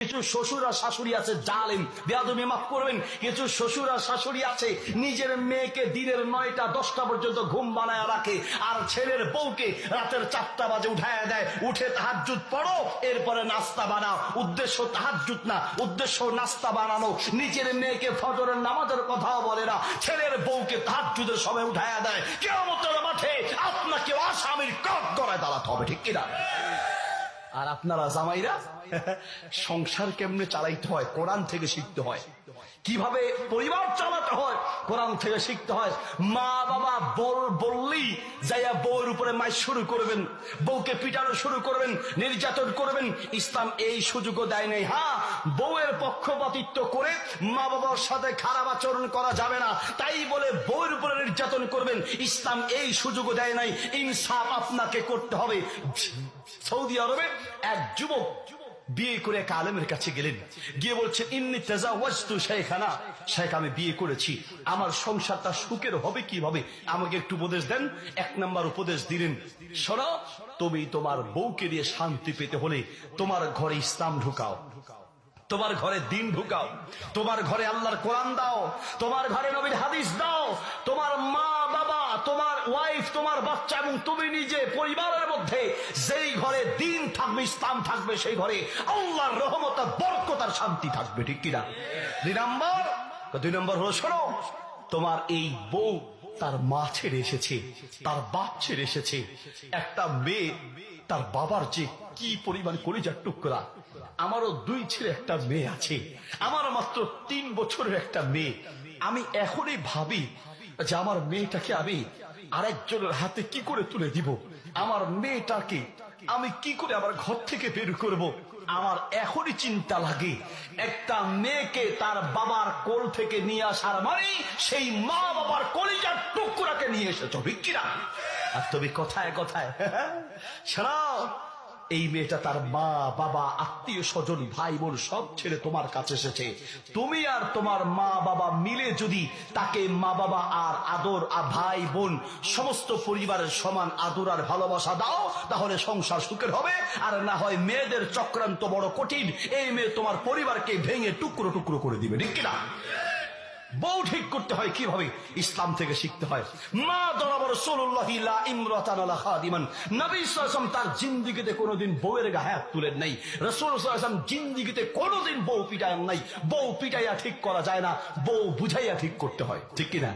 কিছু শ্বশুর আর শাশুড়ি আছে জালেম, বেয়াদবি মাফ করবেন, কিছু শ্বশুর আর শাশুড়ি আছে নিজের মেয়েকে দিনের 9টা 10টা পর্যন্ত ঘুম বানায় রাখে, আর ছেলের বউকে রাতের 4টা বাজে উঠায় দেয়, উঠে তাহাজ্জুদ পড়ো, এরপরে নাস্তা বানাও। উদ্দেশ্য তাহাজ্জুদ না, উদ্দেশ্য নাস্তা বানানো। নিজের মেয়েকে ফজরের নামাজের কথাও বলে না, ছেলের বউকে তাহাজ্জুদের সময় উঠায় দেয়। কিয়ামতের মাঠে আপনাকে আসামির কাঠগড়ায় দাঁড়াতে হবে, ঠিক কিনা? আর আপনারা জামাইরা সংসার কেমনে চালাইতে হয় কোরআন থেকে শিখতে হয়, কিভাবে পরিবার চালাতে হয় কোরআন থেকে শিখতে হয়। মা বাবা বললেই যাইয়া বউয়ের উপরে মাই শুরু করবেন, বউকে পিটানো শুরু করবেন, নির্যাতন করবেন। ইসলাম এই সুযোগও দেয় নাই। হ্যাঁ, বউয়ের পক্ষপাতিত্ব করে মা বাবার সাথে খারাপ আচরণ করা যাবে না, তাই বলে বউয়ের উপরে নির্যাতন করবেন, ইসলাম এই সুযোগও দেয় নাই। ইনসাফ আপনাকে করতে হবে। সৌদি আরবে এক যুবক বিয়ে করে এক আলেমের কাছে গেলেন, গিয়ে বলছেন ইন্নী তাজাওয়াজতু শাইখানা, শেখ আমি বিয়ে করেছি, আমার সংসারটা সুখের হবে কিভাবে, আমাকে একটু উপদেশ দেন। 1 নাম্বার উপদেশ দিলেন, শোনো, তুমি তোমার বউকে দিয়ে শান্তি পেতে হলে তোমার ঘরে ইসলাম ঢুকাও, তোমার ঘরে দিন ঢুকাও, তোমার ঘরে আল্লাহর কোরআন দাও, তোমার ঘরে নবীর হাদিস দাও। তোমার মা বাবা, তোমার ওয়াইফ, তোমার বাচ্চা এবং তুমি নিজে পরিবারের মধ্যে যেই ঘরে দিন থাকবে, ইসলাম থাকবে, সেই ঘরে আল্লাহর রহমত, বরকত আর শান্তি থাকবে, ঠিক কিনা? 2 নম্বর হলো, শোনো, তোমার এই বউ তার মা ছেড়ে এসেছে, তার বাপ ছেড়ে এসেছে। একটা মেয়ে তার বাবার যে কি পরিমাণ কলিজার টুকরা, আমারও 2 ছেলে 1 মেয়ে আছে, আমার মাত্র 3 বছরের একটা মেয়ে। আমি এখনই ভাবি যে আমার মেয়েটাকে আমি আরেকজনের হাতে কি করে তুলে দিব, আমার মেয়েটাকে আমি কি করে আমার ঘর থেকে বের করব। আমার এখনই চিন্তা লাগে, একটা মেয়েকে তার বাবার কোল থেকে নিয়ে আসার মানে সেই মা বাবার কলিজার টুকরাকে নিয়ে এসেছো, ঠিক কিনা? আর তুমি কথায় কথায় শোনাও, এই মেয়েটা তার মা বাবা, আত্মীয় স্বজন, ভাই বোন সব ছেড়ে তোমার কাছে এসেছে। তুমি আর তোমার মা বাবা মিলে যদি তাকে মা বাবা আর আদর আর ভাই বোন সমস্ত পরিবারের সমান আদর আর ভালোবাসা দাও, তাহলে সংসার সুখের হবে। আর না হয় মেয়েদের চক্রান্ত বড় কঠিন, এই মেয়ে তোমার পরিবারকে ভেঙে টুকরো টুকরো করে দিবে, ঠিক কিনা? বউ ঠিক করতে হয় কিভাবে, ইসলাম থেকে শিখতে হয়। মা দরাবর রাসূলুল্লাহ লা ইমরাতান লা খাদিমান, নবী সাল্লাল্লাহু আলাইহি ওয়াসাল্লাম তার জিন্দেগিতে কোনোদিন বউয়ের গায়ে হাত তুলেন নাই। রাসূল সাল্লাল্লাহু আলাইহি ওয়াসাল্লাম জিন্দেগিতে কোনোদিন বউ পিটায় নাই। বউ পিটাইয়া ঠিক করা যায় না, বউ বুঝাইয়া ঠিক করতে হয়, ঠিক কিনা?